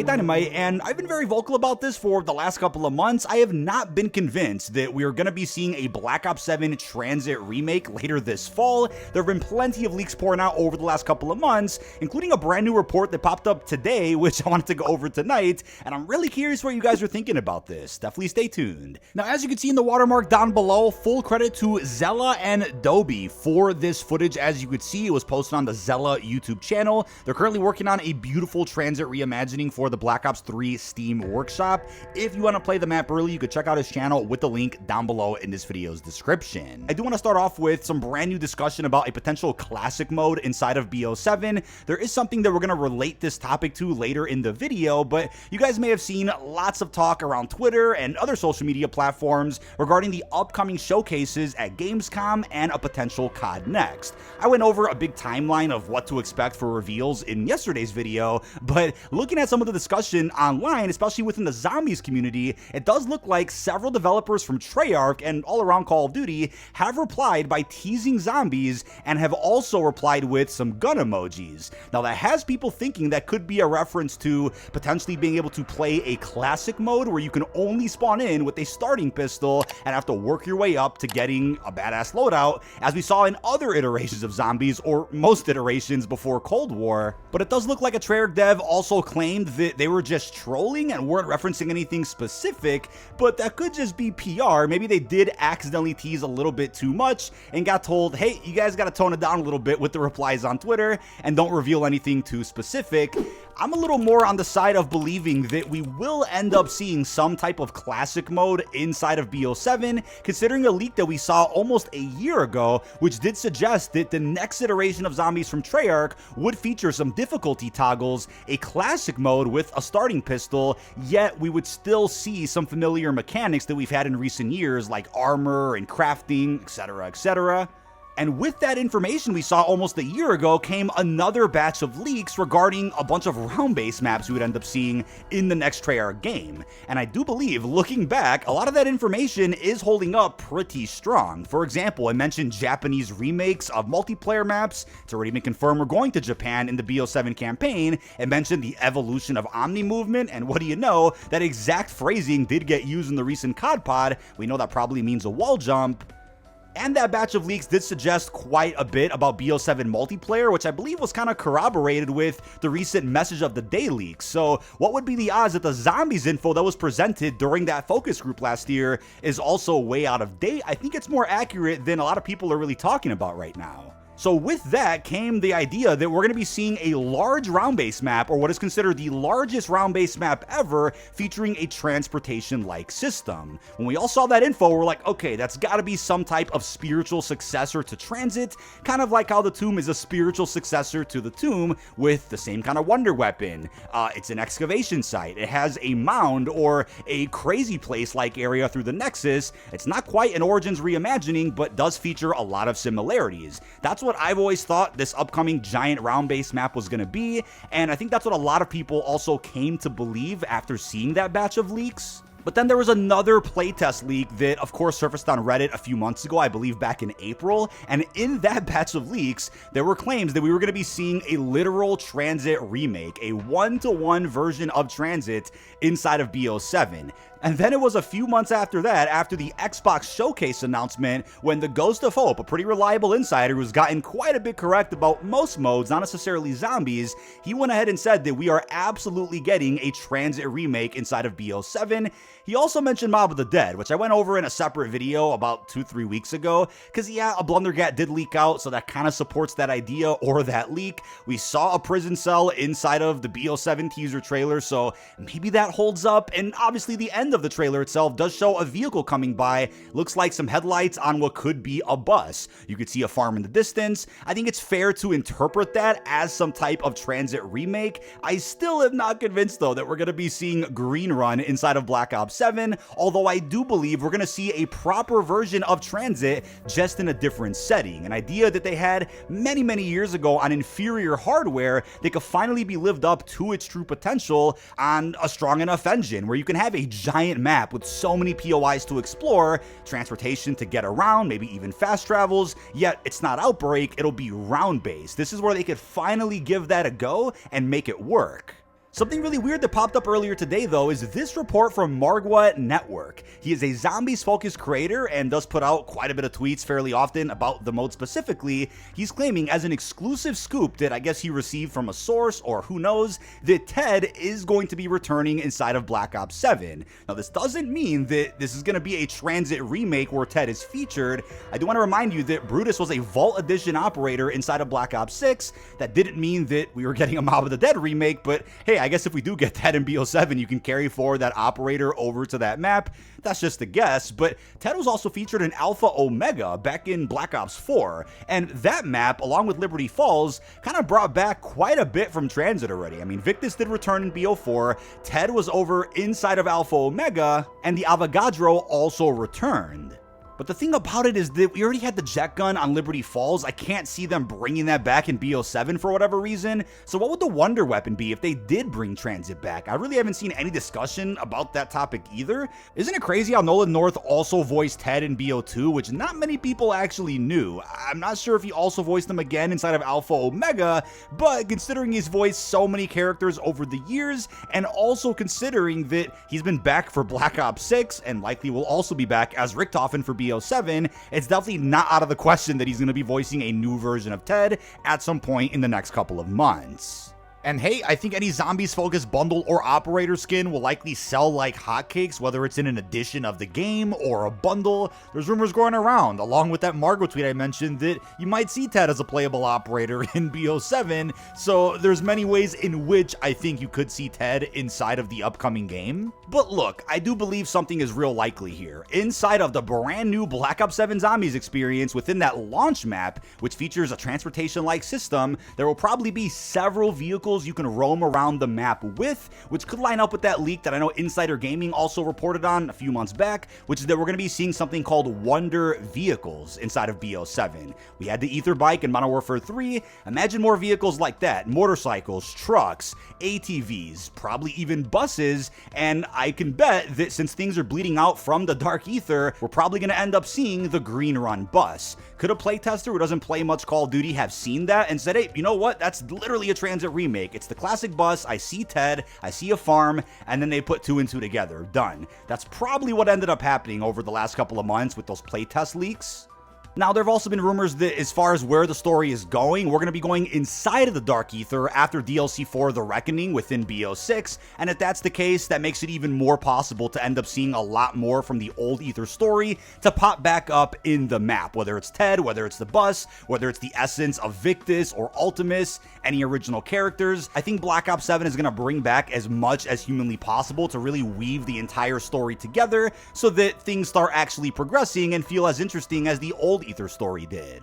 dkdynamite, and I've been very vocal about this for the last couple of months. I have not been convinced that we are going to be seeing a Black Ops 7 Tranzit remake later this fall. There have been plenty of leaks pouring out over the last couple of months, including a brand new report that popped up today, which I wanted to go over tonight, and I'm really curious what you guys are thinking about this. Definitely stay tuned. Now, as you can see in the watermark down below, full credit to Zella and Dobie for this footage. As you could see, it was posted on the Zella YouTube channel. They're currently working on a beautiful Tranzit reimagining for the Black Ops 3 Steam Workshop. If you want to play the map early, you could check out his channel with the link down below in this video's description. I do want to start off with some brand new discussion about a potential classic mode inside of BO7. There is something that we're going to relate this topic to later in the video, but you guys may have seen lots of talk around Twitter and other social media platforms regarding the upcoming showcases at Gamescom and a potential COD Next. I went over a big timeline of what to expect for reveals in yesterday's video, but looking at some of the discussion online, especially within the zombies community, it does look like several developers from Treyarch and all around Call of Duty have replied by teasing zombies and have also replied with some gun emojis. Now that has people thinking that could be a reference to potentially being able to play a classic mode where you can only spawn in with a starting pistol and have to work your way up to getting a badass loadout, as we saw in other iterations of zombies, or most iterations before Cold War. But it does look like a Treyarch dev also claimed that they were just trolling and weren't referencing anything specific, but that could just be PR. Maybe they did accidentally tease a little bit too much and got told, hey, you guys gotta tone it down a little bit with the replies on Twitter and don't reveal anything too specific. I'm a little more on the side of believing that we will end up seeing some type of classic mode inside of BO7, considering a leak that we saw almost a year ago, which did suggest that the next iteration of zombies from Treyarch would feature some difficulty toggles, a classic mode with a starting pistol, yet we would still see some familiar mechanics that we've had in recent years, like armor and crafting, etc., etc. And with that information we saw almost a year ago came another batch of leaks regarding a bunch of round-based maps we would end up seeing in the next Treyarch game. And I do believe, looking back, a lot of that information is holding up pretty strong. For example, I mentioned Japanese remakes of multiplayer maps. It's already been confirmed we're going to Japan in the BO7 campaign. It mentioned the evolution of Omni movement, and what do you know, that exact phrasing did get used in the recent COD pod. We know that probably means a wall jump. And that batch of leaks did suggest quite a bit about BO7 multiplayer, which I believe was kind of corroborated with the recent Message of the Day leaks. So what would be the odds that the zombies info that was presented during that focus group last year is also way out of date? I think it's more accurate than a lot of people are really talking about right now. So with that came the idea that we're going to be seeing a large round-based map, or what is considered the largest round-based map ever, featuring a transportation-like system. When we all saw that info, we're like, okay, that's got to be some type of spiritual successor to Tranzit, kind of like how the Tomb is a spiritual successor to the Tomb with the same kind of wonder weapon. It's an excavation site. It has a mound or a crazy place-like area through the Nexus. It's not quite an Origins reimagining, but does feature a lot of similarities. That's what I've always thought this upcoming giant round-based map was going to be, and I think that's what a lot of people also came to believe after seeing that batch of leaks. But then there was another playtest leak that, of course, surfaced on Reddit a few months ago, I believe back in April, and in that batch of leaks, there were claims that we were going to be seeing a literal Tranzit remake, a one-to-one version of Tranzit inside of BO7. And then it was a few months after that, after the Xbox Showcase announcement, when the Ghost of Hope, a pretty reliable insider who's gotten quite a bit correct about most modes, not necessarily zombies, he went ahead and said that we are absolutely getting a Tranzit remake inside of BO7. He also mentioned Mob of the Dead, which I went over in a separate video about 2-3 weeks ago, because yeah, a Blundergat did leak out, so that kind of supports that idea or that leak. We saw a prison cell inside of the BO7 teaser trailer, so maybe that holds up, and obviously the end of the trailer itself does show a vehicle coming by. Looks like some headlights on what could be a bus. You could see a farm in the distance. I think it's fair to interpret that as some type of Tranzit remake. I still am not convinced though that we're going to be seeing Green Run inside of Black Ops 7, although I do believe we're going to see a proper version of Tranzit, just in a different setting. An idea that they had many years ago on inferior hardware that could finally be lived up to its true potential on a strong enough engine, where you can have a giant map with so many POIs to explore, transportation to get around, maybe even fast travels, yet it's not Outbreak, it'll be round-based. This is where they could finally give that a go and make it work. Something really weird that popped up earlier today, though, is this report from Margwa Network. He is a zombies-focused creator and does put out quite a bit of tweets fairly often about the mode specifically. He's claiming as an exclusive scoop that I guess he received from a source, or who knows, that T.E.D. is going to be returning inside of Black Ops 7. Now, this doesn't mean that this is going to be a Tranzit remake where T.E.D. is featured. I do want to remind you that Brutus was a Vault Edition operator inside of Black Ops 6. That didn't mean that we were getting a Mob of the Dead remake, but hey, I guess if we do get that in BO7, you can carry forward that operator over to that map. That's just a guess, but T.E.D. was also featured in Alpha Omega back in Black Ops 4, and that map, along with Liberty Falls, kind of brought back quite a bit from Tranzit already. I mean, Victus did return in BO4, T.E.D. was over inside of Alpha Omega, and the Avogadro also returned. But the thing about it is that we already had the jet gun on Liberty Falls. I can't see them bringing that back in BO7 for whatever reason. So what would the wonder weapon be if they did bring Tranzit back? I really haven't seen any discussion about that topic either. Isn't it crazy how Nolan North also voiced T.E.D. in BO2, which not many people actually knew? I'm not sure if he also voiced them again inside of Alpha Omega, but considering he's voiced so many characters over the years, and also considering that he's been back for Black Ops 6, and likely will also be back as Richtofen for BO7, it's definitely not out of the question that he's going to be voicing a new version of T.E.D. at some point in the next couple of months. And hey, I think any zombies-focused bundle or operator skin will likely sell like hotcakes, whether it's in an edition of the game or a bundle. There's rumors going around, along with that Margwa tweet I mentioned, that you might see T.E.D. as a playable operator in BO7, so there's many ways in which I think you could see T.E.D. inside of the upcoming game. But look, I do believe something is real likely here. Inside of the brand new Black Ops 7 Zombies experience within that launch map, which features a transportation-like system, there will probably be several vehicles you can roam around the map with, which could line up with that leak that I know Insider Gaming also reported on a few months back, which is that we're going to be seeing something called Wonder Vehicles inside of BO7. We had the Aether bike in Modern Warfare 3. Imagine more vehicles like that. Motorcycles, trucks, ATVs, probably even buses, and I can bet that since things are bleeding out from the Dark Aether, we're probably going to end up seeing the Green Run bus. Could a playtester who doesn't play much Call of Duty have seen that and said, hey, you know what? That's literally a Tranzit remake. It's the classic bus. I see T.E.D., I see a farm, and then they put two and two together. Done. That's probably what ended up happening over the last couple of months with those playtest leaks. Now, there have also been rumors that as far as where the story is going, we're going to be going inside of the Dark Aether after DLC 4 The Reckoning within BO6, and if that's the case, that makes it even more possible to end up seeing a lot more from the old Aether story to pop back up in the map, whether it's T.E.D., whether it's the bus, whether it's the essence of Victus or Ultimus, any original characters. I think Black Ops 7 is going to bring back as much as humanly possible to really weave the entire story together so that things start actually progressing and feel as interesting as the old Aether story did.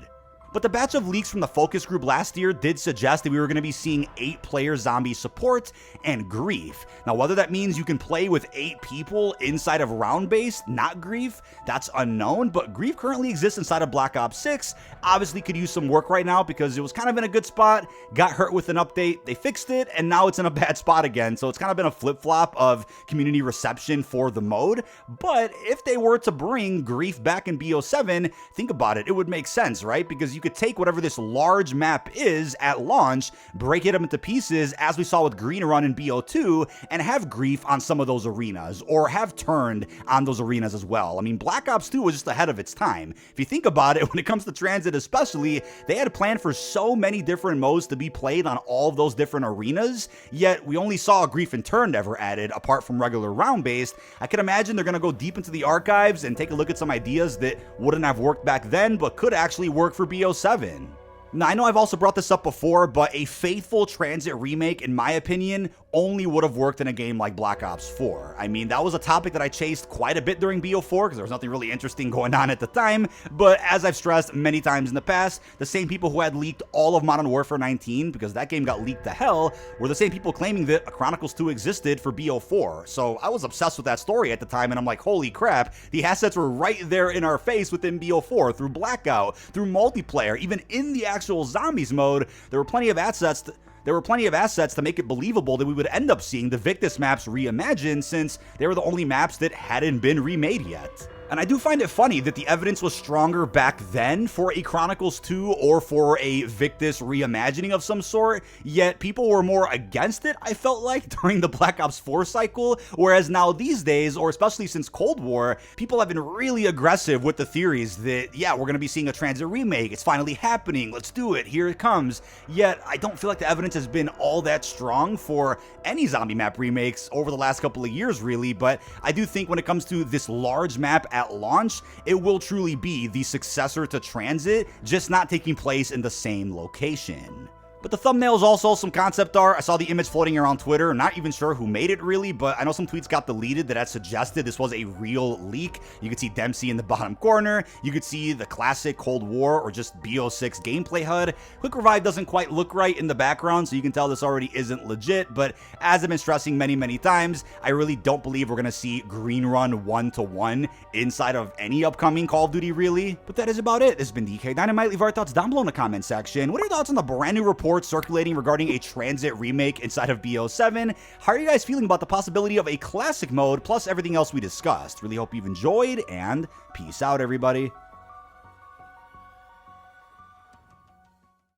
But the batch of leaks from the focus group last year did suggest that we were going to be seeing 8-player zombie support and Grief. Now, whether that means you can play with 8 people inside of round-based, not Grief, that's unknown, but Grief currently exists inside of Black Ops 6. Obviously could use some work right now because it was kind of in a good spot, got hurt with an update, they fixed it, and now it's in a bad spot again, so it's kind of been a flip-flop of community reception for the mode. But if they were to bring Grief back in BO7, think about it, it would make sense, right? Because you could take whatever this large map is at launch, break it up into pieces, as we saw with Green Run in BO2, and have Grief on some of those arenas, or have Turned on those arenas as well. I mean, Black Ops 2 was just ahead of its time. If you think about it, when it comes to Tranzit especially, they had planned for so many different modes to be played on all of those different arenas, yet we only saw Grief and Turned ever added, apart from regular round-based. I can imagine they're going to go deep into the archives and take a look at some ideas that wouldn't have worked back then, but could actually work for BO7. Now, I know I've also brought this up before, but a faithful Tranzit remake, in my opinion, only would have worked in a game like Black Ops 4. I mean, that was a topic that I chased quite a bit during BO4 because there was nothing really interesting going on at the time, but as I've stressed many times in the past, the same people who had leaked all of Modern Warfare 19, because that game got leaked to hell, were the same people claiming that a Chronicles 2 existed for BO4. So I was obsessed with that story at the time, and I'm like, holy crap, the assets were right there in our face within BO4, through Blackout, through multiplayer, even in the actual zombies mode, there were plenty of assets to make it believable that we would end up seeing the Victus maps reimagined, since they were the only maps that hadn't been remade yet. And I do find it funny that the evidence was stronger back then for a Chronicles 2 or for a Victus reimagining of some sort, yet people were more against it, I felt like, during the Black Ops 4 cycle, whereas now these days, or especially since Cold War, people have been really aggressive with the theories that, yeah, we're going to be seeing a Transit remake, it's finally happening, let's do it, here it comes. Yet, I don't feel like the evidence has been all that strong for any zombie map remakes over the last couple of years, really, but I do think when it comes to this large map at launch, it will truly be the successor to Transit, just not taking place in the same location. But the thumbnail is also some concept art. I saw the image floating around Twitter. Not even sure who made it really, but I know some tweets got deleted that had suggested this was a real leak. You could see Dempsey in the bottom corner. You could see the classic Cold War or just BO6 gameplay HUD. Quick Revive doesn't quite look right in the background, so you can tell this already isn't legit, but as I've been stressing many times, I really don't believe we're going to see Green Run 1-to-1 inside of any upcoming Call of Duty, really. But that is about it. This has been dkdynamite. Leave our thoughts down below in the comment section. What are your thoughts on the brand new report circulating regarding a Transit remake inside of BO7? How are you guys feeling about the possibility of a classic mode plus everything else we discussed? Really hope you've enjoyed, and peace out, everybody.